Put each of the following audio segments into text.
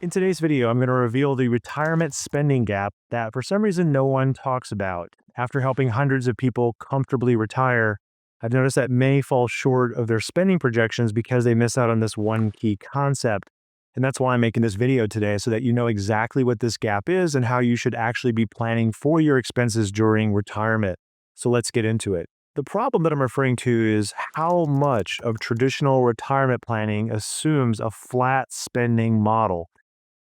In today's video, I'm going to reveal the retirement spending gap that for some reason no one talks about. After helping hundreds of people comfortably retire, I've noticed that many fall short of their spending projections because they miss out on this one key concept. And that's why I'm making this video today, so that you know exactly what this gap is and how you should actually be planning for your expenses during retirement. So let's get into it. The problem that I'm referring to is how much of traditional retirement planning assumes a flat spending model.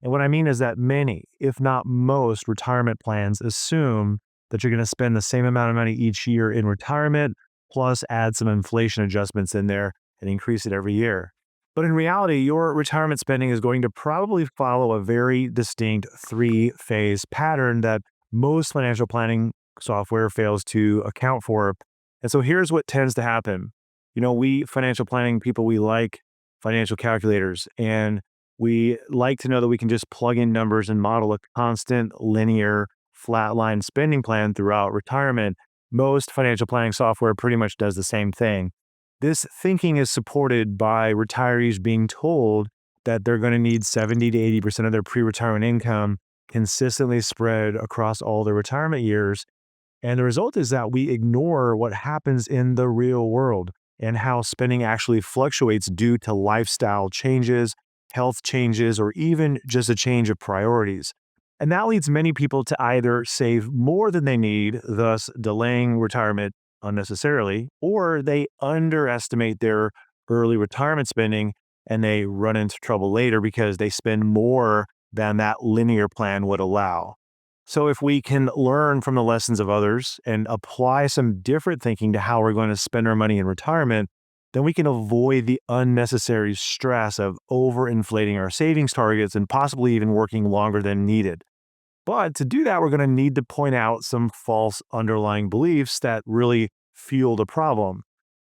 And what I mean is that many, if not most, retirement plans assume that you're going to spend the same amount of money each year in retirement, plus add some inflation adjustments in there and increase it every year. But in reality, your retirement spending is going to probably follow a very distinct three-phase pattern that most financial planning software fails to account for. And so here's what tends to happen. We financial planning people, we like financial calculators, and we like to know that we can just plug in numbers and model a constant, linear, flatline spending plan throughout retirement. Most financial planning software pretty much does the same thing. This thinking is supported by retirees being told that they're going to need 70 to 80% of their pre-retirement income consistently spread across all their retirement years. And the result is that we ignore what happens in the real world and how spending actually fluctuates due to lifestyle changes, health changes, or even just a change of priorities. And that leads many people to either save more than they need, thus delaying retirement unnecessarily, or they underestimate their early retirement spending and they run into trouble later because they spend more than that linear plan would allow. So if we can learn from the lessons of others and apply some different thinking to how we're going to spend our money in retirement, then we can avoid the unnecessary stress of overinflating our savings targets and possibly even working longer than needed. But to do that, we're going to need to point out some false underlying beliefs that really fuel the problem.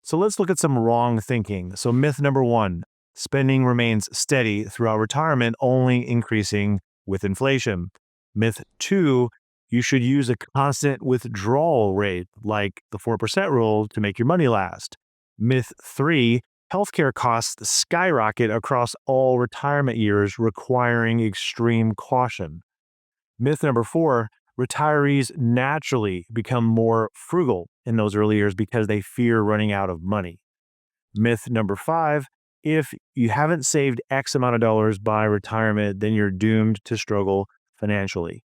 So let's look at some wrong thinking. So myth number one, spending remains steady throughout retirement, only increasing with inflation. Myth two, you should use a constant withdrawal rate like the 4% rule to make your money last. Myth three, healthcare costs skyrocket across all retirement years, requiring extreme caution. Myth number four, retirees naturally become more frugal in those early years because they fear running out of money. Myth number five, if you haven't saved X amount of dollars by retirement, then you're doomed to struggle financially.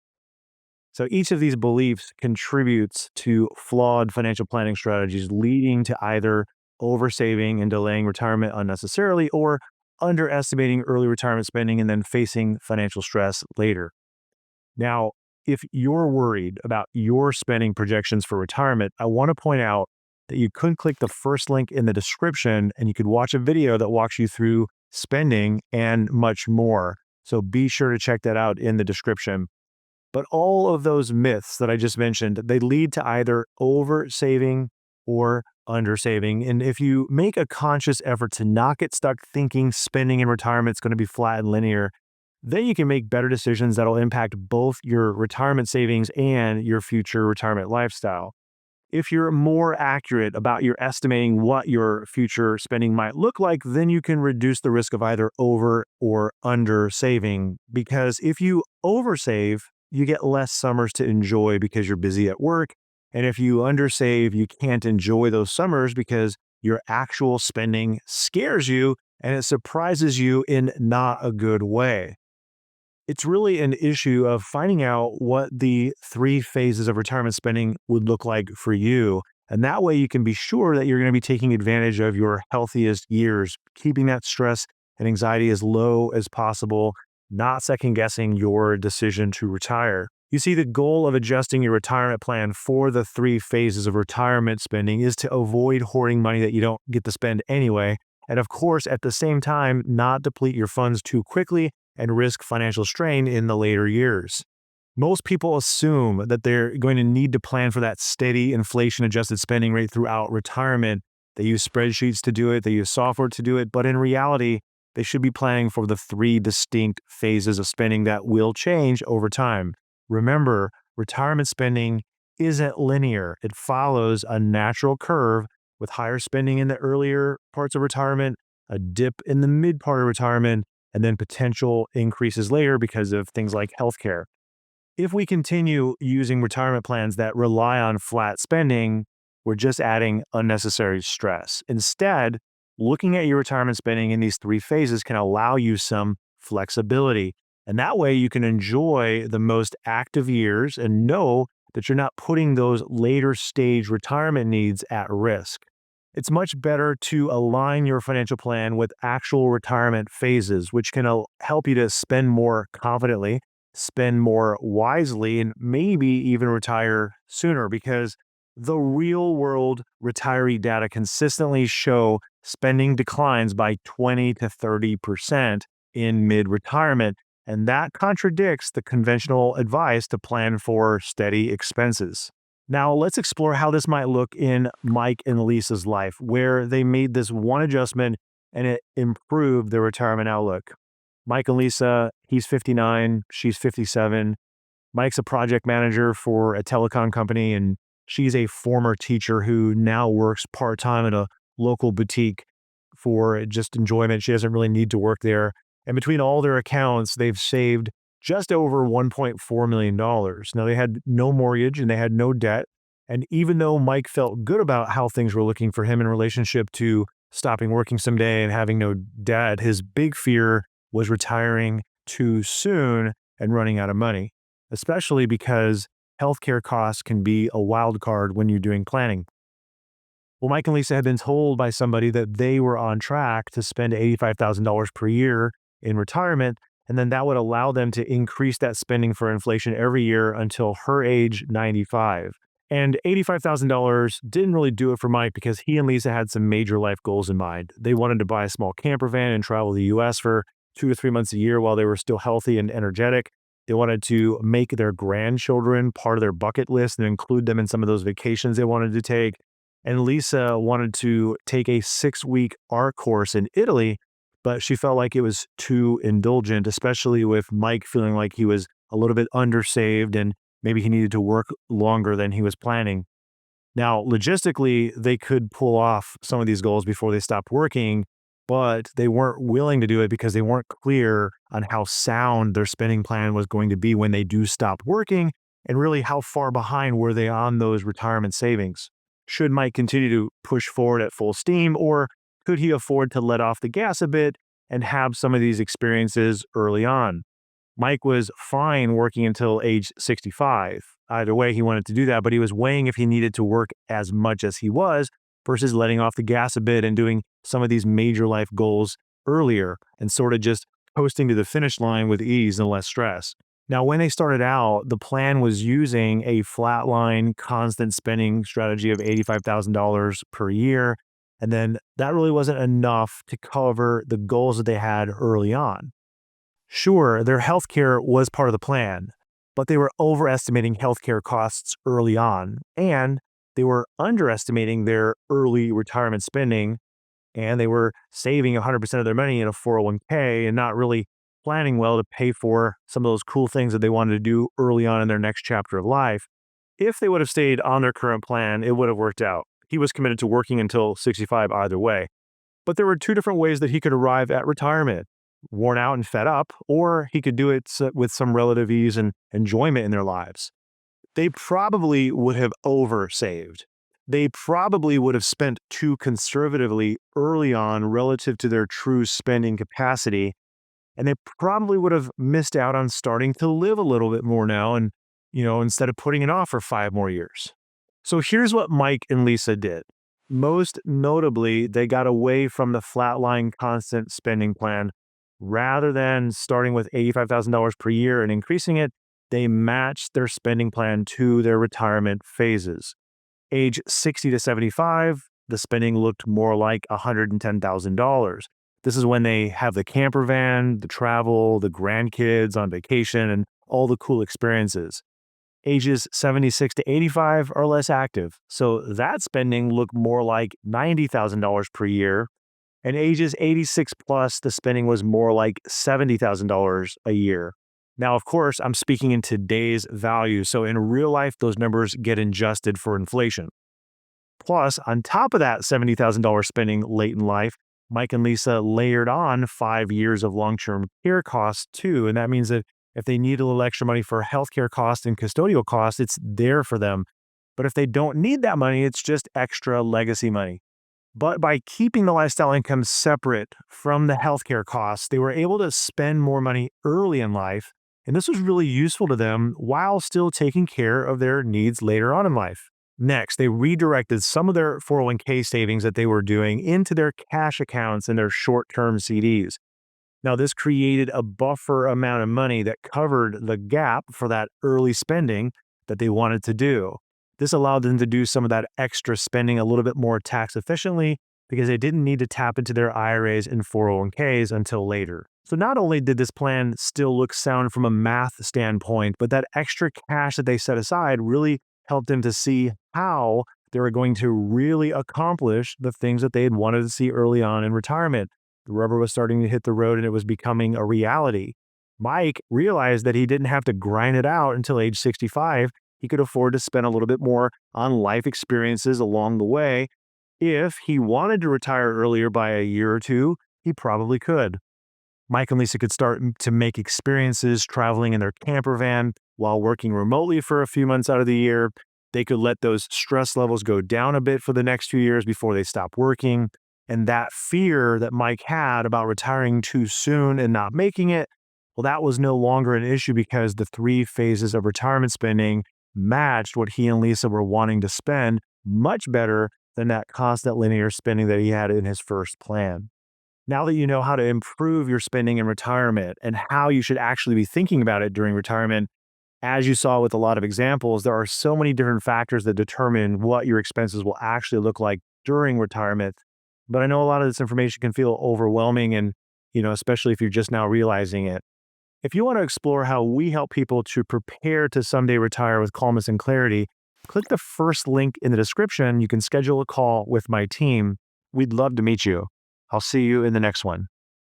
So each of these beliefs contributes to flawed financial planning strategies, leading to either oversaving and delaying retirement unnecessarily, or underestimating early retirement spending and then facing financial stress later. Now, if you're worried about your spending projections for retirement, I want to point out that you could click the first link in the description and you could watch a video that walks you through spending and much more. So be sure to check that out in the description. But all of those myths that I just mentioned, they lead to either over-saving or under-saving. And if you make a conscious effort to not get stuck thinking spending in retirement is going to be flat and linear, then you can make better decisions that'll impact both your retirement savings and your future retirement lifestyle. If you're more accurate about your estimating what your future spending might look like, then you can reduce the risk of either over or under saving. Because if you oversave, you get less summers to enjoy because you're busy at work. And if you undersave, you can't enjoy those summers because your actual spending scares you and it surprises you in not a good way. It's really an issue of finding out what the three phases of retirement spending would look like for you. And that way you can be sure that you're going to be taking advantage of your healthiest years, keeping that stress and anxiety as low as possible, not second guessing your decision to retire. You see, the goal of adjusting your retirement plan for the three phases of retirement spending is to avoid hoarding money that you don't get to spend anyway. And of course, at the same time, not deplete your funds too quickly and risk financial strain in the later years. Most people assume that they're going to need to plan for that steady inflation-adjusted spending rate throughout retirement. They use spreadsheets to do it, they use software to do it, but in reality, they should be planning for the three distinct phases of spending that will change over time. Remember, retirement spending isn't linear. It follows a natural curve with higher spending in the earlier parts of retirement, a dip in the mid part of retirement, and then potential increases later because of things like healthcare. If we continue using retirement plans that rely on flat spending, we're just adding unnecessary stress. Instead, looking at your retirement spending in these three phases can allow you some flexibility. And that way you can enjoy the most active years and know that you're not putting those later stage retirement needs at risk. It's much better to align your financial plan with actual retirement phases, which can help you to spend more confidently, spend more wisely, and maybe even retire sooner because the real world retiree data consistently show spending declines by 20 to 30% in mid retirement. And that contradicts the conventional advice to plan for steady expenses. Now, let's explore how this might look in Mike and Lisa's life, where they made this one adjustment and it improved their retirement outlook. Mike and Lisa, he's 59, she's 57. Mike's a project manager for a telecom company, and she's a former teacher who now works part time at a local boutique for just enjoyment. She doesn't really need to work there. And between all their accounts, they've saved just over $1.4 million. Now, they had no mortgage and they had no debt. And even though Mike felt good about how things were looking for him in relationship to stopping working someday and having no debt, his big fear was retiring too soon and running out of money, especially because healthcare costs can be a wild card when you're doing planning. Well, Mike and Lisa had been told by somebody that they were on track to spend $85,000 per year in retirement, and then that would allow them to increase that spending for inflation every year until her age 95. And $85,000 didn't really do it for Mike because he and Lisa had some major life goals in mind. They wanted to buy a small camper van and travel the US for 2 to 3 months a year while they were still healthy and energetic. They wanted to make their grandchildren part of their bucket list and include them in some of those vacations they wanted to take. And Lisa wanted to take a 6-week art course in Italy, but she felt like it was too indulgent, especially with Mike feeling like he was a little bit undersaved and maybe he needed to work longer than he was planning. Now, logistically, they could pull off some of these goals before they stopped working, but they weren't willing to do it because they weren't clear on how sound their spending plan was going to be when they do stop working, and really how far behind were they on those retirement savings. Should Mike continue to push forward at full steam, or could he afford to let off the gas a bit and have some of these experiences early on? Mike was fine working until age 65. Either way, he wanted to do that, but he was weighing if he needed to work as much as he was versus letting off the gas a bit and doing some of these major life goals earlier and sort of just coasting to the finish line with ease and less stress. Now, when they started out, the plan was using a flatline constant spending strategy of $85,000 per year. And then that really wasn't enough to cover the goals that they had early on. Sure, their healthcare was part of the plan, but they were overestimating healthcare costs early on, and they were underestimating their early retirement spending, and they were saving 100% of their money in a 401k and not really planning well to pay for some of those cool things that they wanted to do early on in their next chapter of life. If they would have stayed on their current plan, it would have worked out. He was committed to working until 65 either way. But there were two different ways that he could arrive at retirement: worn out and fed up, or he could do it with some relative ease and enjoyment in their lives. They probably would have oversaved. They probably would have spent too conservatively early on relative to their true spending capacity. And they probably would have missed out on starting to live a little bit more now and, instead of putting it off for 5 more years. So here's what Mike and Lisa did. Most notably, they got away from the flatline constant spending plan. Rather than starting with $85,000 per year and increasing it, they matched their spending plan to their retirement phases. Age 60 to 75, the spending looked more like $110,000. This is when they have the camper van, the travel, the grandkids on vacation, and all the cool experiences. Ages 76 to 85 are less active, so that spending looked more like $90,000 per year. And ages 86 plus, the spending was more like $70,000 a year. Now, of course, I'm speaking in today's value, so in real life, those numbers get adjusted for inflation. Plus, on top of that $70,000 spending late in life, Mike and Lisa layered on 5 years of long-term care costs too. And that means that if they need a little extra money for healthcare costs and custodial costs, it's there for them. But if they don't need that money, it's just extra legacy money. But by keeping the lifestyle income separate from the healthcare costs, they were able to spend more money early in life. And this was really useful to them while still taking care of their needs later on in life. Next, they redirected some of their 401k savings that they were doing into their cash accounts and their short term CDs. Now, this created a buffer amount of money that covered the gap for that early spending that they wanted to do. This allowed them to do some of that extra spending a little bit more tax efficiently because they didn't need to tap into their IRAs and 401ks until later. So not only did this plan still look sound from a math standpoint, but that extra cash that they set aside really helped them to see how they were going to really accomplish the things that they had wanted to see early on in retirement. The rubber was starting to hit the road and it was becoming a reality. Mike realized that he didn't have to grind it out until age 65. He could afford to spend a little bit more on life experiences along the way. If he wanted to retire earlier by a year or two, he probably could. Mike and Lisa could start to make experiences traveling in their camper van while working remotely for a few months out of the year. They could let those stress levels go down a bit for the next few years before they stop working. And that fear that Mike had about retiring too soon and not making it, well, that was no longer an issue because the 3 phases of retirement spending matched what he and Lisa were wanting to spend much better than that constant linear spending that he had in his first plan. Now that you know how to improve your spending in retirement and how you should actually be thinking about it during retirement, as you saw with a lot of examples, there are so many different factors that determine what your expenses will actually look like during retirement. But I know a lot of this information can feel overwhelming and, especially if you're just now realizing it. If you want to explore how we help people to prepare to someday retire with calmness and clarity, click the first link in the description. You can schedule a call with my team. We'd love to meet you. I'll see you in the next one.